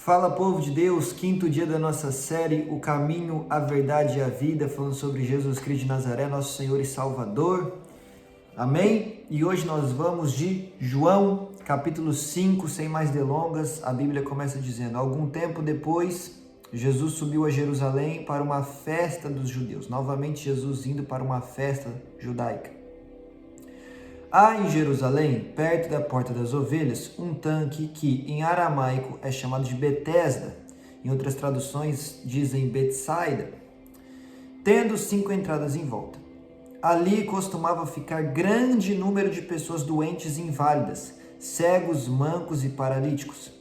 Fala, povo de Deus, quinto dia da nossa série O Caminho, a Verdade e a Vida, falando sobre Jesus Cristo de Nazaré, nosso Senhor e Salvador. Amém? E hoje nós vamos de João, capítulo 5, sem mais delongas. A Bíblia começa dizendo: algum tempo depois, Jesus subiu a Jerusalém para uma festa dos judeus. Novamente, Jesus indo para uma festa judaica. Há em Jerusalém, perto da Porta das Ovelhas, um tanque que em aramaico é chamado de Betesda, em outras traduções dizem Betsaida, tendo 5 entradas em volta. Ali costumava ficar grande número de pessoas doentes e inválidas, cegos, mancos e paralíticos.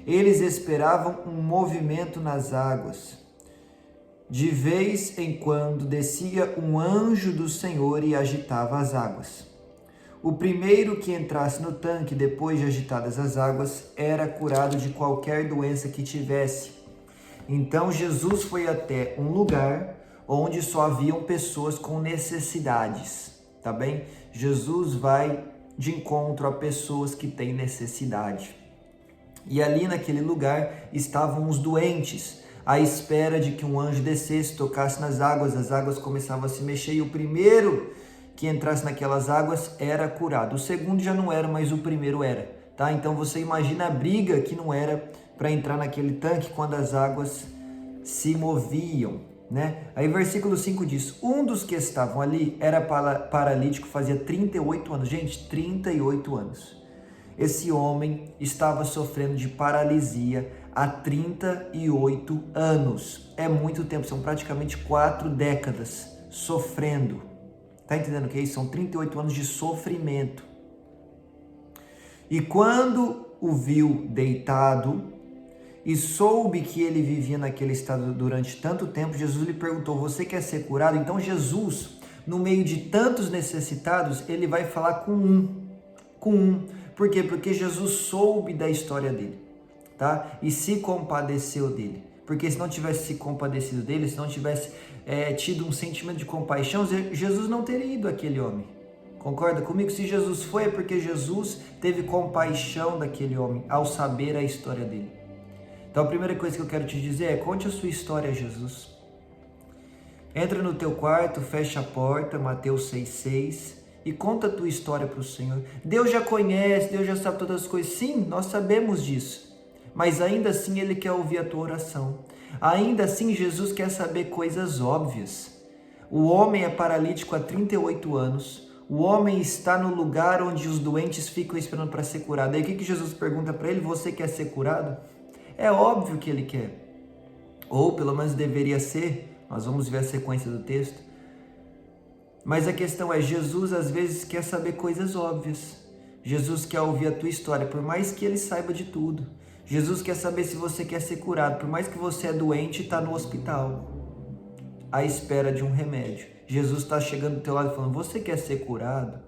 Eles esperavam um movimento nas águas. De vez em quando descia um anjo do Senhor e agitava as águas. O primeiro que entrasse no tanque depois de agitadas as águas era curado de qualquer doença que tivesse. Então Jesus foi até um lugar onde só haviam pessoas com necessidades, tá bem? Jesus vai de encontro a pessoas que têm necessidade. E ali naquele lugar estavam os doentes, à espera de que um anjo descesse, tocasse nas águas, as águas começavam a se mexer e o primeiro que entrasse naquelas águas era curado. O segundo já não era, mas o primeiro era, tá? Então você imagina a briga que não era para entrar naquele tanque quando as águas se moviam, né? Aí versículo 5 diz: um dos que estavam ali era paralítico, fazia 38 anos. Gente, 38 anos. Esse homem estava sofrendo de paralisia há 38 anos. É muito tempo, são praticamente 4 décadas sofrendo. Tá entendendo o que é isso? São 38 anos de sofrimento. E quando o viu deitado e soube que ele vivia naquele estado durante tanto tempo, Jesus lhe perguntou: você quer ser curado? Então Jesus, no meio de tantos necessitados, ele vai falar com um. Por quê? Porque Jesus soube da história dele, tá? E se compadeceu dele. Porque se não tivesse se compadecido dele, se não tivesse tido um sentimento de compaixão, Jesus não teria ido àquele homem. Concorda comigo? Se Jesus foi, é porque Jesus teve compaixão daquele homem ao saber a história dele. Então a primeira coisa que eu quero te dizer é: conte a sua história a Jesus. Entra no teu quarto, fecha a porta, Mateus 6,6, e conta a tua história para o Senhor. Deus já conhece, Deus já sabe todas as coisas. Sim, nós sabemos disso. Mas ainda assim Ele quer ouvir a tua oração. Ainda assim Jesus quer saber coisas óbvias. O homem é paralítico há 38 anos. O homem está no lugar onde os doentes ficam esperando para ser curado. Aí o que Jesus pergunta para ele? Você quer ser curado? É óbvio que ele quer. Ou pelo menos deveria ser. Nós vamos ver a sequência do texto. Mas a questão é, Jesus às vezes quer saber coisas óbvias. Jesus quer ouvir a tua história, por mais que Ele saiba de tudo. Jesus quer saber se você quer ser curado, por mais que você é doente e está no hospital, à espera de um remédio. Jesus está chegando do teu lado e falando: você quer ser curado?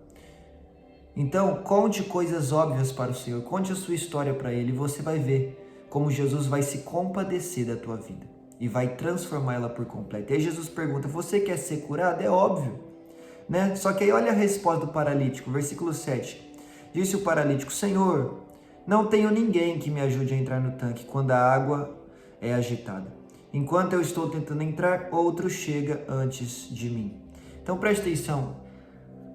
Então, conte coisas óbvias para o Senhor, conte a sua história para Ele, e você vai ver como Jesus vai se compadecer da tua vida e vai transformá-la por completo. E aí Jesus pergunta: você quer ser curado? É óbvio, né? Só que aí olha a resposta do paralítico, versículo 7. Disse o paralítico: Senhor, não tenho ninguém que me ajude a entrar no tanque quando a água é agitada. Enquanto eu estou tentando entrar, outro chega antes de mim. Então preste atenção.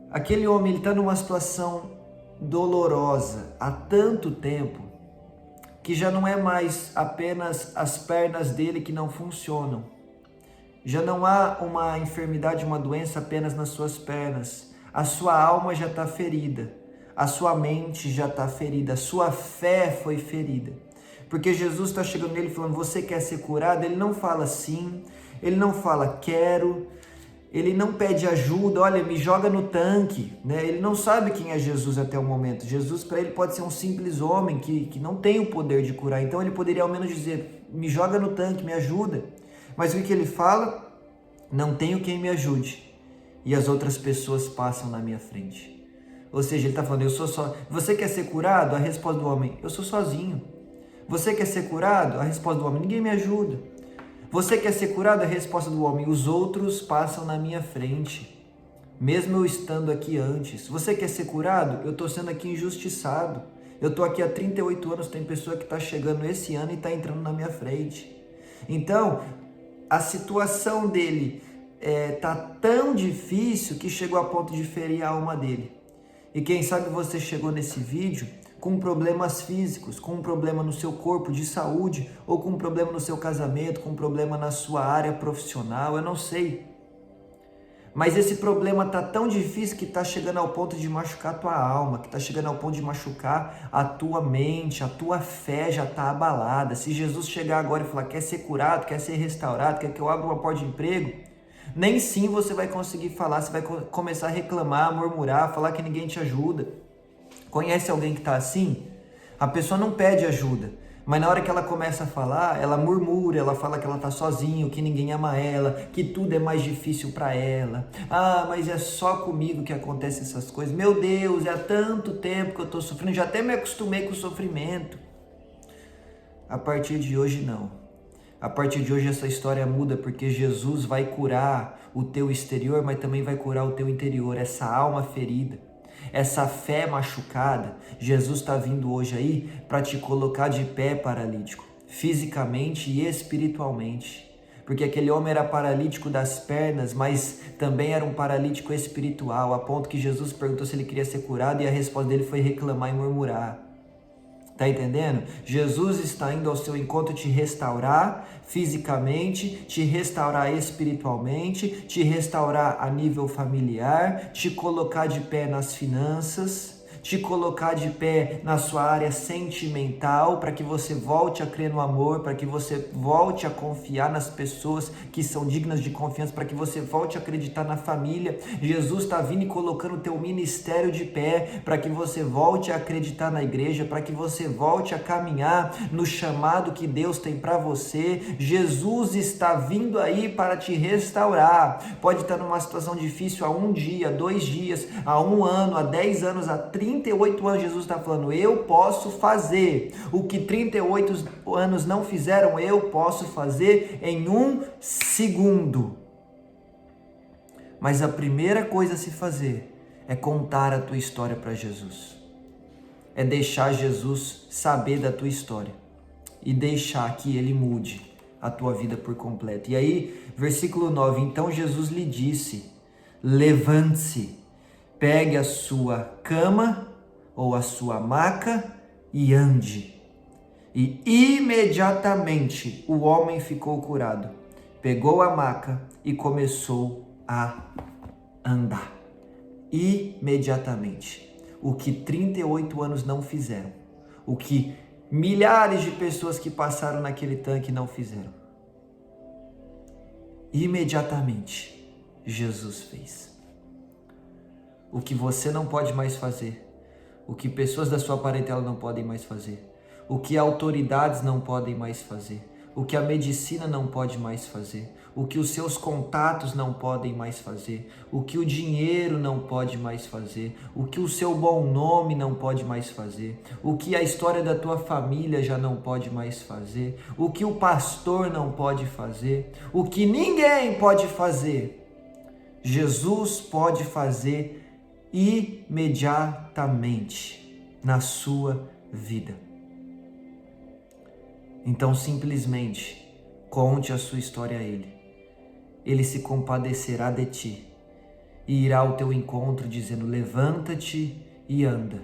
Aquele homem está numa situação dolorosa há tanto tempo que já não é mais apenas as pernas dele que não funcionam. Já não há uma enfermidade, uma doença apenas nas suas pernas. A sua alma já está ferida. A sua mente já está ferida, a sua fé foi ferida. Porque Jesus está chegando nele falando: você quer ser curado? Ele não fala sim, ele não fala quero, ele não pede ajuda, olha, me joga no tanque, né? Ele não sabe quem é Jesus até o momento. Jesus para ele pode ser um simples homem que não tem o poder de curar. Então ele poderia ao menos dizer: me joga no tanque, me ajuda. Mas o que ele fala? Não tenho quem me ajude e as outras pessoas passam na minha frente. Ou seja, ele está falando: eu sou só. Você quer ser curado? A resposta do homem: eu sou sozinho. Você quer ser curado? A resposta do homem: ninguém me ajuda. Você quer ser curado? A resposta do homem: os outros passam na minha frente, mesmo eu estando aqui antes. Você quer ser curado? Eu estou sendo aqui injustiçado. Eu estou aqui há 38 anos, tem pessoa que está chegando esse ano e está entrando na minha frente. Então, a situação dele está tão difícil que chegou a ponto de ferir a alma dele. E quem sabe você chegou nesse vídeo com problemas físicos, com um problema no seu corpo de saúde, ou com um problema no seu casamento, com um problema na sua área profissional, eu não sei. Mas esse problema está tão difícil que está chegando ao ponto de machucar a tua alma, que está chegando ao ponto de machucar a tua mente, a tua fé já está abalada. Se Jesus chegar agora e falar, quer ser curado, quer ser restaurado, quer que eu abra uma porta de emprego, nem sim você vai conseguir falar, você vai começar a reclamar, murmurar, falar que ninguém te ajuda. Conhece alguém que está assim? A pessoa não pede ajuda, mas na hora que ela começa a falar, ela murmura, ela fala que ela está sozinha, que ninguém ama ela, que tudo é mais difícil para ela. Ah, mas é só comigo que acontecem essas coisas. Meu Deus, há tanto tempo que eu estou sofrendo, já até me acostumei com o sofrimento. A partir de hoje não. A partir de hoje essa história muda, porque Jesus vai curar o teu exterior, mas também vai curar o teu interior, essa alma ferida, essa fé machucada. Jesus está vindo hoje aí para te colocar de pé, paralítico, fisicamente e espiritualmente. Porque aquele homem era paralítico das pernas, mas também era um paralítico espiritual, a ponto que Jesus perguntou se ele queria ser curado e a resposta dele foi reclamar e murmurar. Tá entendendo? Jesus está indo ao seu encontro te restaurar fisicamente, te restaurar espiritualmente, te restaurar a nível familiar, te colocar de pé nas finanças, te colocar de pé na sua área sentimental, para que você volte a crer no amor, para que você volte a confiar nas pessoas que são dignas de confiança, para que você volte a acreditar na família. Jesus está vindo e colocando o teu ministério de pé, para que você volte a acreditar na igreja, para que você volte a caminhar no chamado que Deus tem para você. Jesus está vindo aí para te restaurar. Pode estar numa situação difícil há um dia, 2 dias, há 1 ano, há 10 anos, há 38 anos. Jesus está falando, eu posso fazer o que 38 anos não fizeram, eu posso fazer em 1 segundo. Mas a primeira coisa a se fazer é contar a tua história para Jesus. É deixar Jesus saber da tua história e deixar que ele mude a tua vida por completo. E aí, versículo 9, então Jesus lhe disse, levante-se, pegue a sua cama ou a sua maca e ande. E imediatamente o homem ficou curado, pegou a maca e começou a andar. Imediatamente. O que 38 anos não fizeram, o que milhares de pessoas que passaram naquele tanque não fizeram. Imediatamente, Jesus fez. O que você não pode mais fazer, o que pessoas da sua parentela não podem mais fazer, o que autoridades não podem mais fazer, o que a medicina não pode mais fazer, o que os seus contatos não podem mais fazer, o que o dinheiro não pode mais fazer, o que o seu bom nome não pode mais fazer, o que a história da tua família já não pode mais fazer, o que o pastor não pode fazer, o que ninguém pode fazer, Jesus pode fazer imediatamente na sua vida. Então simplesmente conte a sua história a Ele. Ele se compadecerá de ti e irá ao teu encontro dizendo, levanta-te e anda.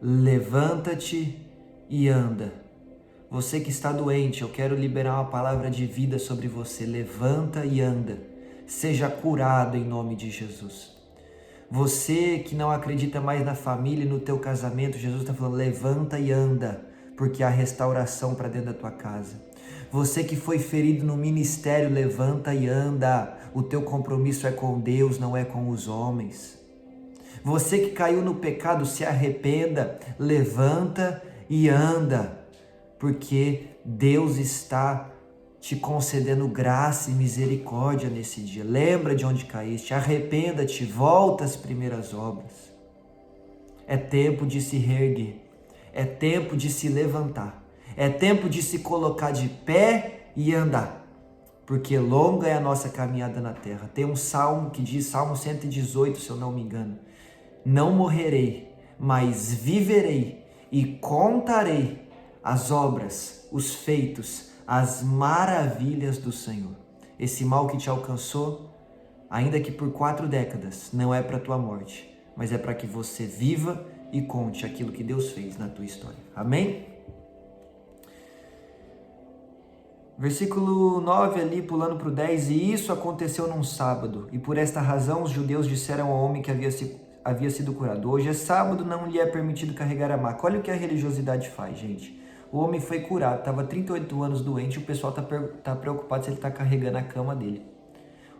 Levanta-te e anda. Você que está doente, eu quero liberar uma palavra de vida sobre você. Levanta e anda. Seja curado em nome de Jesus. Você que não acredita mais na família e no teu casamento, Jesus está falando, levanta e anda, porque há restauração para dentro da tua casa. Você que foi ferido no ministério, levanta e anda. O teu compromisso é com Deus, não é com os homens. Você que caiu no pecado, se arrependa, levanta e anda, porque Deus está te concedendo graça e misericórdia nesse dia. Lembra de onde caíste, arrependa-te, volta às primeiras obras. É tempo de se reerguer, é tempo de se levantar. É tempo de se colocar de pé e andar, porque longa é a nossa caminhada na terra. Tem um salmo que diz, Salmo 118, se eu não me engano, não morrerei, mas viverei e contarei as obras, os feitos, as maravilhas do Senhor. Esse mal que te alcançou, ainda que por 4 décadas, não é para a tua morte, mas é para que você viva e conte aquilo que Deus fez na tua história. Amém? Versículo 9 ali, pulando para o 10, e isso aconteceu num sábado, e por esta razão os judeus disseram ao homem que havia sido curado: hoje é sábado, não lhe é permitido carregar a maca. Olha o que a religiosidade faz, gente. O homem foi curado, estava 38 anos doente, e o pessoal está preocupado se ele está carregando a cama dele.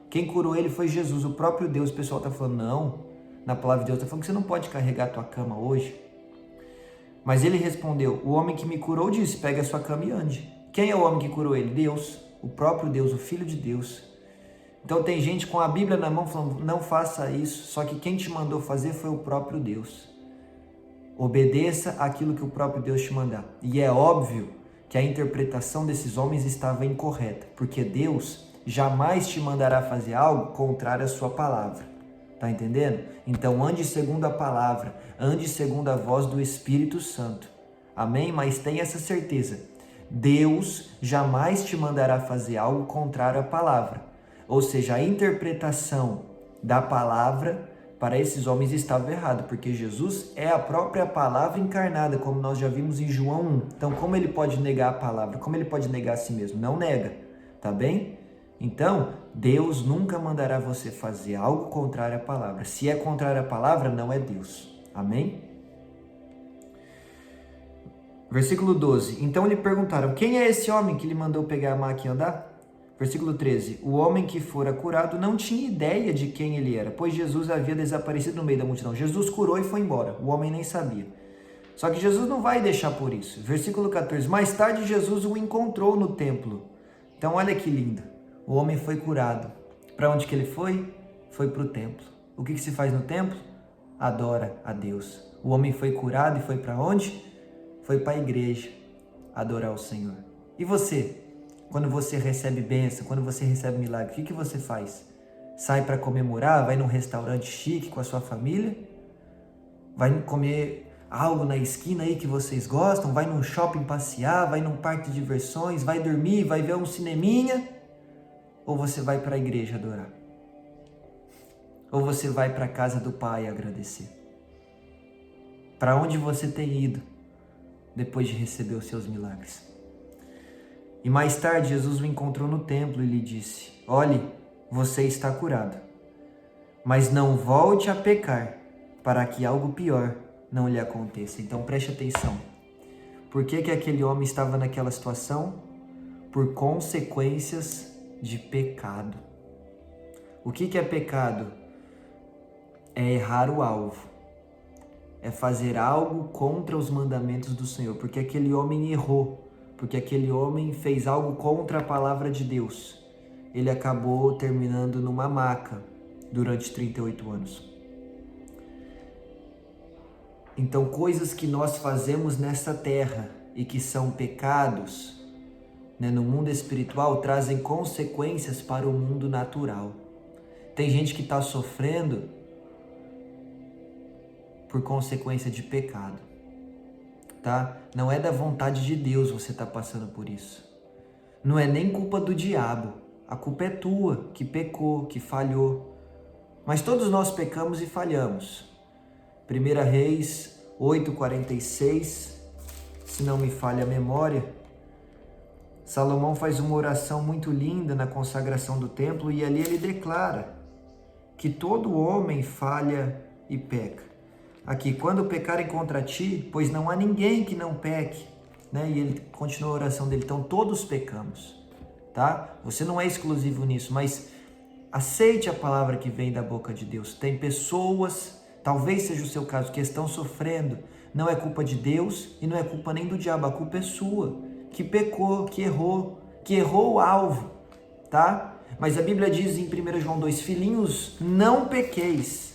Quem curou ele foi Jesus, o próprio Deus. O pessoal está falando, não, na palavra de Deus está falando que você não pode carregar a tua cama hoje. Mas ele respondeu: o homem que me curou disse, pegue a sua cama e ande. Quem é o homem que curou ele? Deus, o próprio Deus, o Filho de Deus. Então tem gente com a Bíblia na mão falando, não faça isso, só que quem te mandou fazer foi o próprio Deus. Obedeça aquilo que o próprio Deus te mandar. E é óbvio que a interpretação desses homens estava incorreta, porque Deus jamais te mandará fazer algo contrário à sua palavra. Tá entendendo? Então ande segundo a palavra, ande segundo a voz do Espírito Santo. Amém? Mas tenha essa certeza. Deus jamais te mandará fazer algo contrário à palavra. Ou seja, a interpretação da palavra para esses homens estava errada, porque Jesus é a própria palavra encarnada, como nós já vimos em João 1. Então, como ele pode negar a palavra? Como ele pode negar a si mesmo? Não nega, tá bem? Então, Deus nunca mandará você fazer algo contrário à palavra. Se é contrário à palavra, não é Deus. Amém? Versículo 12. Então lhe perguntaram, quem é esse homem que lhe mandou pegar a maca e andar? Versículo 13. O homem que fora curado não tinha ideia de quem ele era, pois Jesus havia desaparecido no meio da multidão. Jesus curou e foi embora. O homem nem sabia. Só que Jesus não vai deixar por isso. Versículo 14. Mais tarde Jesus o encontrou no templo. Então olha que lindo. O homem foi curado. Para onde que ele foi? Foi para o templo. O que se faz no templo? Adora a Deus. O homem foi curado e foi para onde? Foi para a igreja adorar o Senhor. E você? Quando você recebe bênção, quando você recebe milagre, o que você faz? Sai para comemorar? Vai num restaurante chique com a sua família? Vai comer algo na esquina aí que vocês gostam? Vai num shopping passear? Vai num parque de diversões? Vai dormir? Vai ver um cineminha? Ou você vai para a igreja adorar? Ou você vai para a casa do Pai agradecer? Para onde você tem ido depois de receber os seus milagres? E mais tarde Jesus o encontrou no templo e lhe disse: olhe, você está curado, mas não volte a pecar, para que algo pior não lhe aconteça. Então preste atenção. Por que aquele homem estava naquela situação? Por consequências de pecado. O que é pecado? É errar o alvo. É fazer algo contra os mandamentos do Senhor, porque aquele homem errou, porque aquele homem fez algo contra a palavra de Deus. Ele acabou terminando numa maca durante 38 anos. Então, coisas que nós fazemos nessa terra e que são pecados, no mundo espiritual, trazem consequências para o mundo natural. Tem gente que está sofrendo por consequência de pecado, tá? Não é da vontade de Deus você estar passando por isso. Não é nem culpa do diabo. A culpa é tua, que pecou, que falhou. Mas todos nós pecamos e falhamos. 1 Reis 8:46, se não me falha a memória, Salomão faz uma oração muito linda na consagração do templo e ali ele declara que todo homem falha e peca. Aqui, quando pecarem contra ti, pois não há ninguém que não peque, E ele continua a oração dele. Então, todos pecamos, tá? Você não é exclusivo nisso, mas aceite a palavra que vem da boca de Deus. Tem pessoas, talvez seja o seu caso, que estão sofrendo. Não é culpa de Deus e não é culpa nem do diabo. A culpa é sua, que pecou, que errou o alvo, tá? Mas a Bíblia diz em 1 João 2, filhinhos, não pequeis.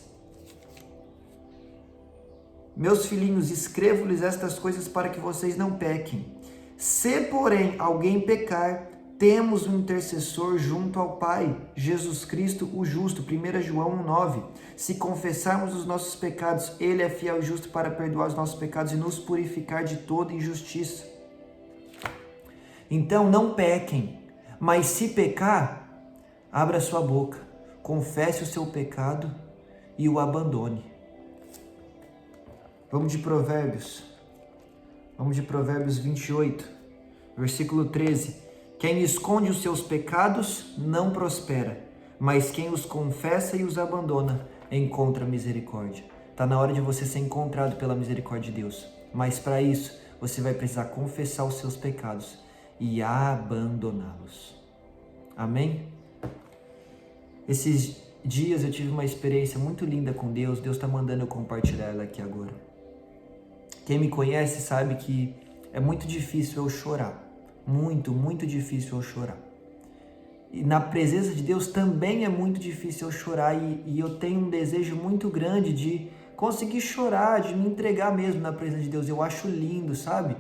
Meus filhinhos, escrevo-lhes estas coisas para que vocês não pequem. Se, porém, alguém pecar, temos um intercessor junto ao Pai, Jesus Cristo o justo, 1 João 1,9. Se confessarmos os nossos pecados, Ele é fiel e justo para perdoar os nossos pecados e nos purificar de toda injustiça. Então não pequem, mas se pecar, abra sua boca, confesse o seu pecado e o abandone. Vamos de Provérbios 28, versículo 13. Quem esconde os seus pecados não prospera, mas quem os confessa e os abandona encontra misericórdia. Está na hora de você ser encontrado pela misericórdia de Deus, mas para isso você vai precisar confessar os seus pecados e abandoná-los. Amém? Esses dias eu tive uma experiência muito linda com Deus. Deus está mandando eu compartilhar ela aqui agora. Quem me conhece sabe que é muito difícil eu chorar. Muito difícil eu chorar. E na presença de Deus também é muito difícil eu chorar. E eu tenho um desejo muito grande de conseguir chorar, de me entregar mesmo na presença de Deus. Eu acho lindo, sabe?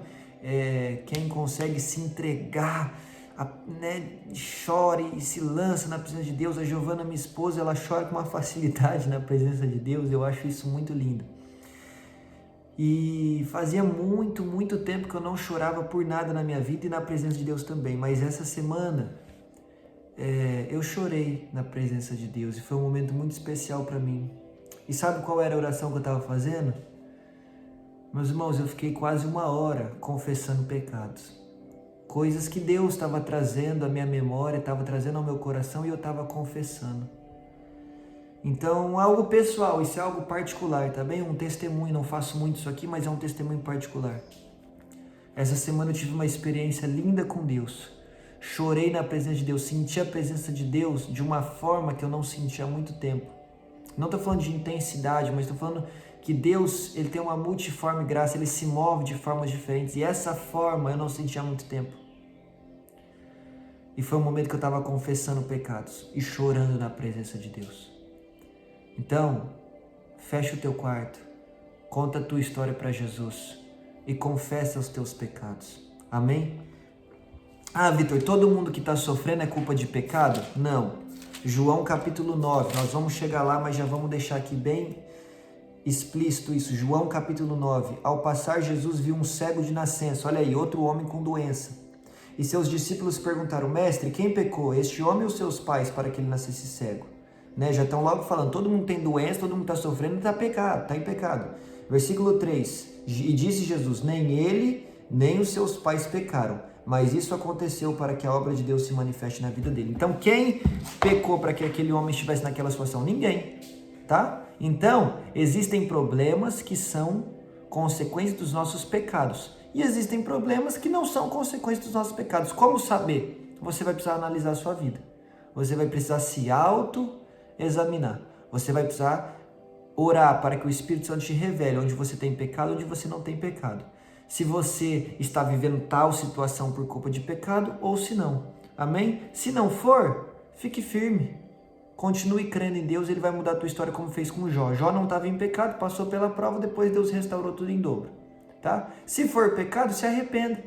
Quem consegue se entregar, chora e se lança na presença de Deus. A Giovana, minha esposa, ela chora com uma facilidade na presença de Deus. Eu acho isso muito lindo. E fazia muito tempo que eu não chorava por nada na minha vida e na presença de Deus também. Mas essa semana eu chorei na presença de Deus e foi um momento muito especial para mim. E sabe qual era a oração que eu estava fazendo? Meus irmãos, eu fiquei quase 1 hora confessando pecados. Coisas que Deus estava trazendo à minha memória, estava trazendo ao meu coração e eu estava confessando. Então, algo pessoal, isso é algo particular, tá bem? Um testemunho, não faço muito isso aqui, mas é um testemunho particular. Essa semana eu tive uma experiência linda com Deus. Chorei na presença de Deus, senti a presença de Deus de uma forma que eu não senti há muito tempo. Não estou falando de intensidade, mas estou falando que Deus, Ele tem uma multiforme graça, Ele se move de formas diferentes. E essa forma eu não senti há muito tempo. E foi um momento que eu estava confessando pecados e chorando na presença de Deus. Então, fecha o teu quarto, conta a tua história para Jesus e confessa os teus pecados. Amém? Ah, Vitor, todo mundo que está sofrendo é culpa de pecado? Não. João capítulo 9, nós vamos chegar lá, mas já vamos deixar aqui bem explícito isso. João capítulo 9, ao passar Jesus viu um cego de nascença, olha aí, outro homem com doença. E seus discípulos perguntaram, mestre, quem pecou, este homem ou seus pais, para que ele nascesse cego? Já estão logo falando, todo mundo tem doença, todo mundo está sofrendo, está em pecado. Versículo 3, e disse Jesus, nem ele, nem os seus pais pecaram, mas isso aconteceu para que a obra de Deus se manifeste na vida dele. Então, quem pecou para que aquele homem estivesse naquela situação? Ninguém, tá? Então, existem problemas que são consequências dos nossos pecados, e existem problemas que não são consequências dos nossos pecados. Como saber? Você vai precisar analisar a sua vida, você vai precisar se examinar. Você vai precisar orar para que o Espírito Santo te revele onde você tem pecado, onde você não tem pecado. Se você está vivendo tal situação por culpa de pecado ou se não. Amém? Se não for, fique firme. Continue crendo em Deus, Ele vai mudar a tua história como fez com Jó. Jó não estava em pecado, passou pela prova, depois Deus restaurou tudo em dobro. Tá? Se for pecado, se arrependa.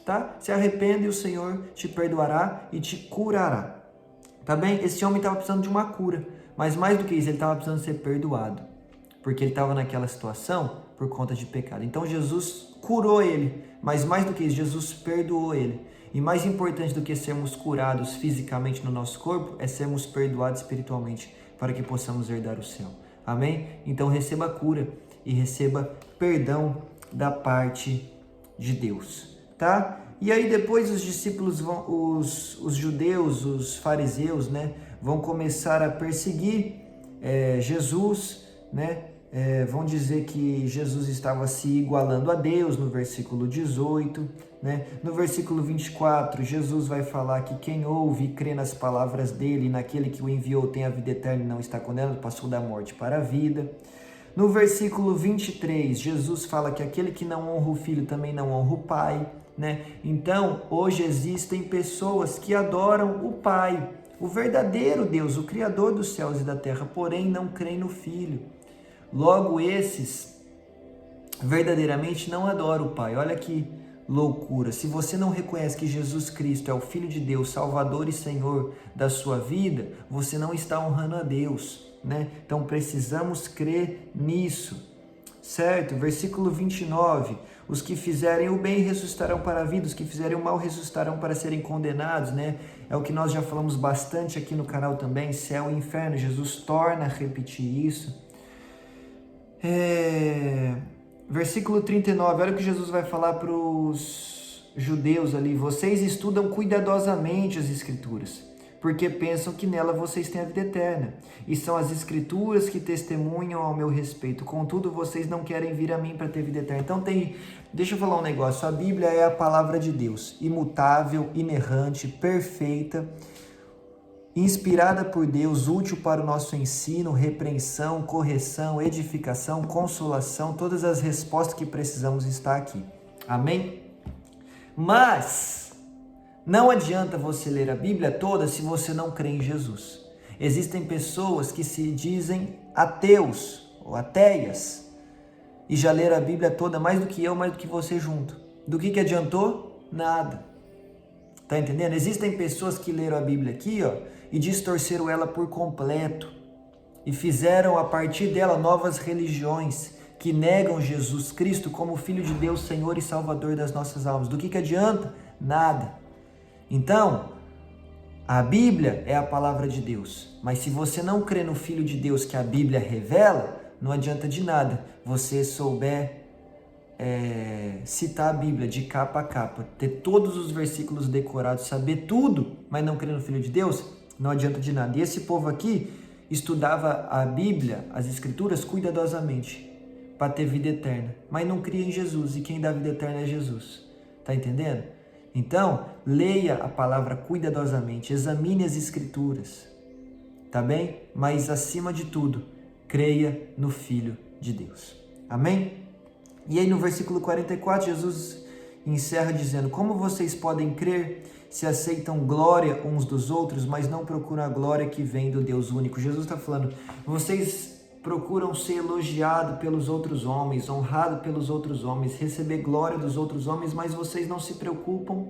Tá? Se arrependa e o Senhor te perdoará e te curará. Tá bem? Esse homem estava precisando de uma cura, mas mais do que isso, ele estava precisando ser perdoado, porque ele estava naquela situação por conta de pecado. Então Jesus curou ele, mas mais do que isso, Jesus perdoou ele. E mais importante do que sermos curados fisicamente no nosso corpo, é sermos perdoados espiritualmente, para que possamos herdar o céu. Amém? Então receba cura e receba perdão da parte de Deus, tá? E aí depois os discípulos, os judeus, os fariseus, vão começar a perseguir Jesus, vão dizer que Jesus estava se igualando a Deus no versículo 18, No versículo 24, Jesus vai falar que quem ouve e crê nas palavras dele, naquele que o enviou tem a vida eterna e não está condenado, passou da morte para a vida. No versículo 23, Jesus fala que aquele que não honra o Filho também não honra o Pai. Então, hoje existem pessoas que adoram o Pai, o verdadeiro Deus, o Criador dos céus e da terra, porém não creem no Filho. Logo, esses verdadeiramente não adoram o Pai. Olha aqui loucura. Se você não reconhece que Jesus Cristo é o Filho de Deus, Salvador e Senhor da sua vida, você não está honrando a Deus, né? Então precisamos crer nisso, certo? Versículo 29, os que fizerem o bem ressuscitarão para a vida, os que fizerem o mal ressuscitarão para serem condenados, né? É o que nós já falamos bastante aqui no canal também, céu e inferno. Jesus torna a repetir isso. Versículo 39, olha o que Jesus vai falar para os judeus ali: vocês estudam cuidadosamente as Escrituras, porque pensam que nela vocês têm a vida eterna, e são as Escrituras que testemunham ao meu respeito, contudo vocês não querem vir a mim para ter vida eterna. Então deixa eu falar um negócio, a Bíblia é a palavra de Deus, imutável, inerrante, perfeita, inspirada por Deus, útil para o nosso ensino, repreensão, correção, edificação, consolação, todas as respostas que precisamos está aqui. Amém? Mas não adianta você ler a Bíblia toda se você não crê em Jesus. Existem pessoas que se dizem ateus ou ateias e já leram a Bíblia toda mais do que eu, mais do que você junto. Do que adiantou? Nada. Tá entendendo? Existem pessoas que leram a Bíblia aqui, ó, e distorceram ela por completo e fizeram a partir dela novas religiões que negam Jesus Cristo como Filho de Deus, Senhor e Salvador das nossas almas. Do que adianta? Nada. Então, a Bíblia é a palavra de Deus, mas se você não crê no Filho de Deus que a Bíblia revela, não adianta de nada você souber citar a Bíblia de capa a capa, ter todos os versículos decorados, saber tudo, mas não crer no Filho de Deus, não adianta de nada. E esse povo aqui estudava a Bíblia, as Escrituras, cuidadosamente, para ter vida eterna, mas não cria em Jesus, e quem dá vida eterna é Jesus. Tá entendendo? Então, leia a palavra cuidadosamente, examine as Escrituras, tá bem? Mas, acima de tudo, creia no Filho de Deus. Amém? E aí no versículo 44, Jesus encerra dizendo: como vocês podem crer se aceitam glória uns dos outros, mas não procuram a glória que vem do Deus único? Jesus está falando, vocês procuram ser elogiados pelos outros homens, honrado pelos outros homens, receber glória dos outros homens, mas vocês não se preocupam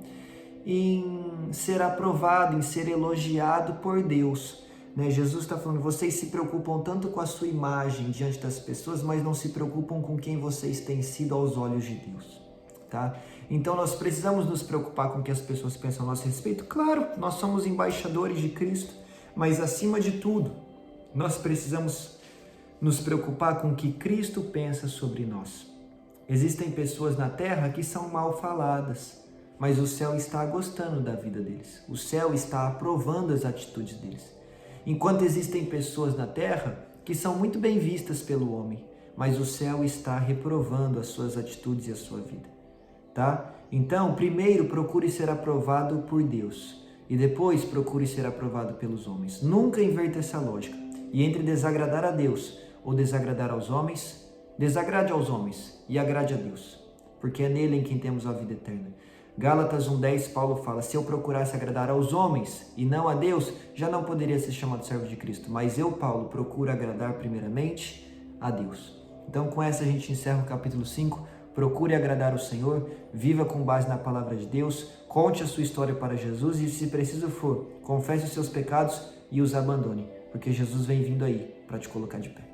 em ser aprovado, em ser elogiado por Deus. Jesus está falando, vocês se preocupam tanto com a sua imagem diante das pessoas, mas não se preocupam com quem vocês têm sido aos olhos de Deus, tá? Então nós precisamos nos preocupar com o que as pessoas pensam a nosso respeito. Claro, nós somos embaixadores de Cristo, mas acima de tudo, nós precisamos nos preocupar com o que Cristo pensa sobre nós. Existem pessoas na terra que são mal faladas, mas o céu está gostando da vida deles. O céu está aprovando as atitudes deles. Enquanto existem pessoas na terra que são muito bem vistas pelo homem, mas o céu está reprovando as suas atitudes e a sua vida, tá? Então, primeiro procure ser aprovado por Deus e depois procure ser aprovado pelos homens. Nunca inverta essa lógica. E entre desagradar a Deus ou desagradar aos homens, desagrade aos homens e agrade a Deus, porque é nele em quem temos a vida eterna. Gálatas 1:10, Paulo fala, se eu procurasse agradar aos homens e não a Deus, já não poderia ser chamado servo de Cristo. Mas eu, Paulo, procuro agradar primeiramente a Deus. Então, com essa a gente encerra o capítulo 5. Procure agradar o Senhor, viva com base na palavra de Deus, conte a sua história para Jesus e, se preciso for, confesse os seus pecados e os abandone, porque Jesus vem vindo aí para te colocar de pé.